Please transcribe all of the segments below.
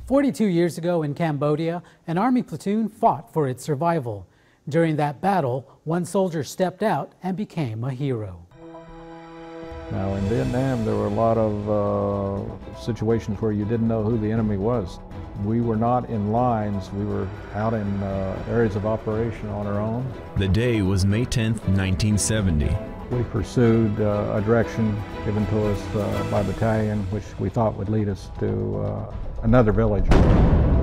42 years ago in Cambodia, an Army platoon fought for its survival. During that battle, one soldier stepped out and became a hero. Now in Vietnam, there were a lot of situations where you didn't know who the enemy was. We were not in lines, we were out in areas of operation on our own. The day was May 10th, 1970. We pursued a direction given to us by battalion, which we thought would lead us to another village.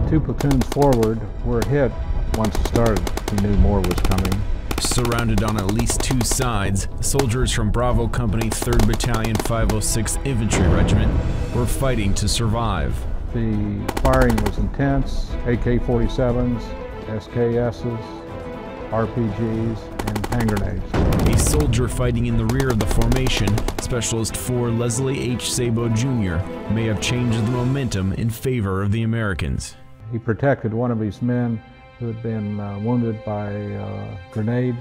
2 platoons forward were hit. Once it started, we knew more was coming. Surrounded on at least 2 sides, soldiers from Bravo Company 3rd Battalion 506th Infantry Regiment were fighting to survive. The firing was intense. AK-47s, SKSs, RPGs, and hand grenades. A soldier fighting in the rear of the formation, Specialist 4 Leslie H. Sabo Jr. may have changed the momentum in favor of the Americans. He protected one of his men who had been wounded by a grenade.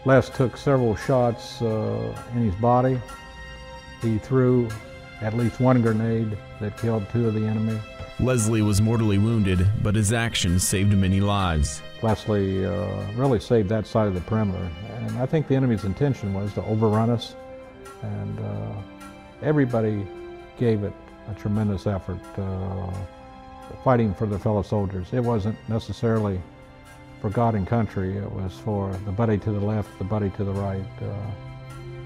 Les took several shots in his body. He threw at least 1 grenade that killed 2 of the enemy. Leslie was mortally wounded, but his actions saved many lives. Leslie really saved that side of the perimeter, and I think the enemy's intention was to overrun us, and everybody gave it a tremendous effort, fighting for their fellow soldiers. It wasn't necessarily for God and country, it was for the buddy to the left, the buddy to the right.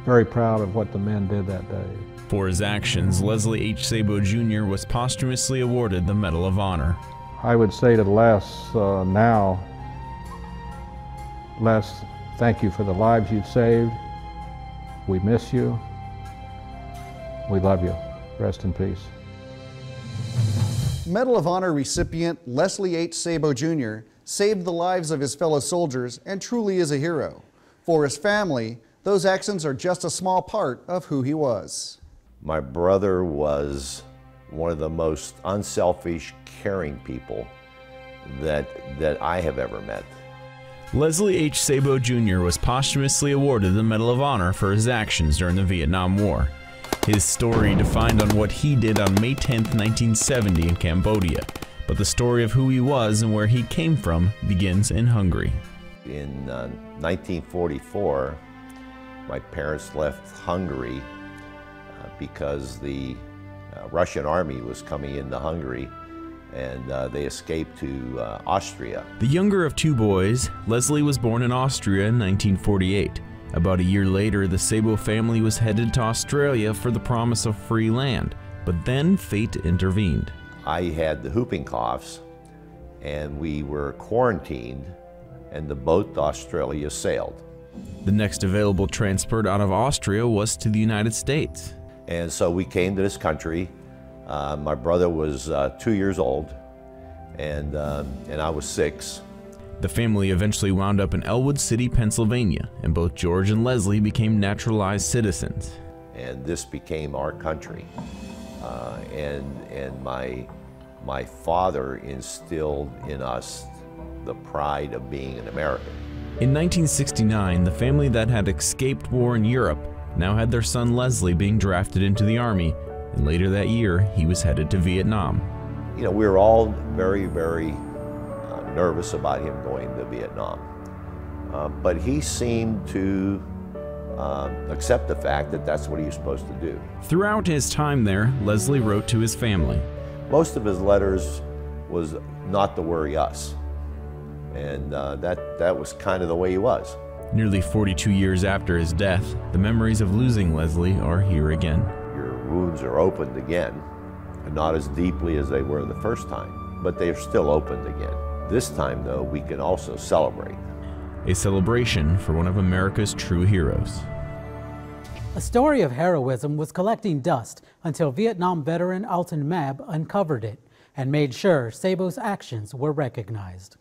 Very proud of what the men did that day. For his actions, Leslie H. Sabo Jr. was posthumously awarded the Medal of Honor. I would say to Les now, Les, thank you for the lives you've saved. We miss you. We love you. Rest in peace. Medal of Honor recipient Leslie H. Sabo Jr. saved the lives of his fellow soldiers and truly is a hero. For his family, those actions are just a small part of who he was. My brother was one of the most unselfish, caring people that I have ever met. Leslie H. Sabo Jr. was posthumously awarded the Medal of Honor for his actions during the Vietnam War. His story defined on what he did on May 10, 1970 in Cambodia, but the story of who he was and where he came from begins in Hungary. In 1944, my parents left Hungary because the Russian army was coming into Hungary, and they escaped to Austria. The younger of 2 boys, Leslie was born in Austria in 1948. About a year later, the Sabo family was headed to Australia for the promise of free land, but then fate intervened. I had the whooping coughs, and we were quarantined, and the boat to Australia sailed. The next available transport out of Austria was to the United States. And so we came to this country. My brother was 2 years old, and I was 6. The family eventually wound up in Elwood City, Pennsylvania, and both George and Leslie became naturalized citizens. And this became our country. And my father instilled in us the pride of being an American. In 1969, the family that had escaped war in Europe now had their son Leslie being drafted into the Army, and later that year, he was headed to Vietnam. You know, we were all very, very nervous about him going to Vietnam. But he seemed to accept the fact that that's what he was supposed to do. Throughout his time there, Leslie wrote to his family. Most of his letters was not to worry us. And that was kind of the way he was. Nearly 42 years after his death, the memories of losing Leslie are here again. Your wounds are opened again, not as deeply as they were the first time, but they're still opened again. This time, though, we can also celebrate. A celebration for one of America's true heroes. A story of heroism was collecting dust until Vietnam veteran Alton Mab uncovered it and made sure Sabo's actions were recognized.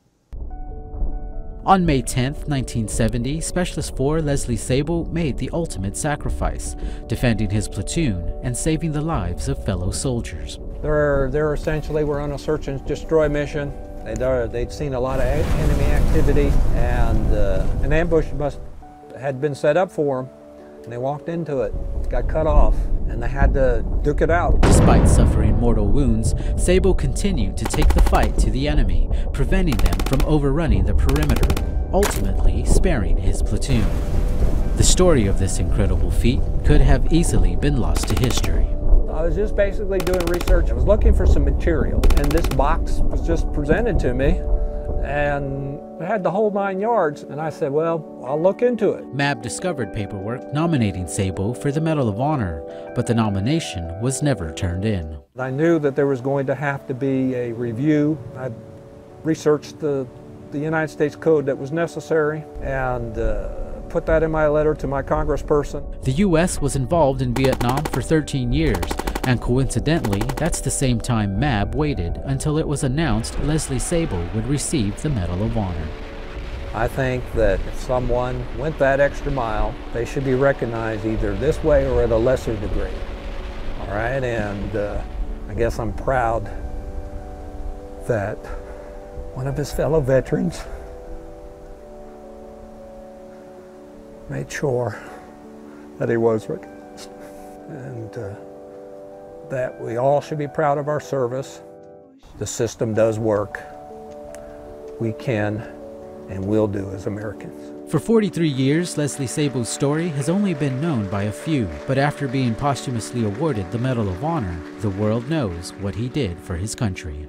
On May 10, 1970, Specialist 4 Leslie Sabo made the ultimate sacrifice, defending his platoon and saving the lives of fellow soldiers. They're essentially were on a search and destroy mission. They'd seen a lot of enemy activity, and an ambush had been set up for them. and they walked into it, got cut off, and they had to duke it out. Despite suffering mortal wounds, Sabo continued to take the fight to the enemy, preventing them from overrunning the perimeter, ultimately sparing his platoon. The story of this incredible feat could have easily been lost to history. I was just basically doing research. I was looking for some material, and this box was just presented to me, and it had the whole 9 yards, and I said, well, I'll look into it. Mab discovered paperwork nominating Sabo for the Medal of Honor, but the nomination was never turned in. I knew that there was going to have to be a review. I researched the United States Code that was necessary, and put that in my letter to my congressperson. The U.S. was involved in Vietnam for 13 years, and coincidentally, that's the same time Mab waited until it was announced Leslie Sabo would receive the Medal of Honor. I think that if someone went that extra mile, they should be recognized either this way or at a lesser degree. All right, and I guess I'm proud that one of his fellow veterans made sure that he was recognized, and that we all should be proud of our service. The system does work. We can and will do as Americans. For 43 years, Leslie Sabo's story has only been known by a few, but after being posthumously awarded the Medal of Honor, the world knows what he did for his country.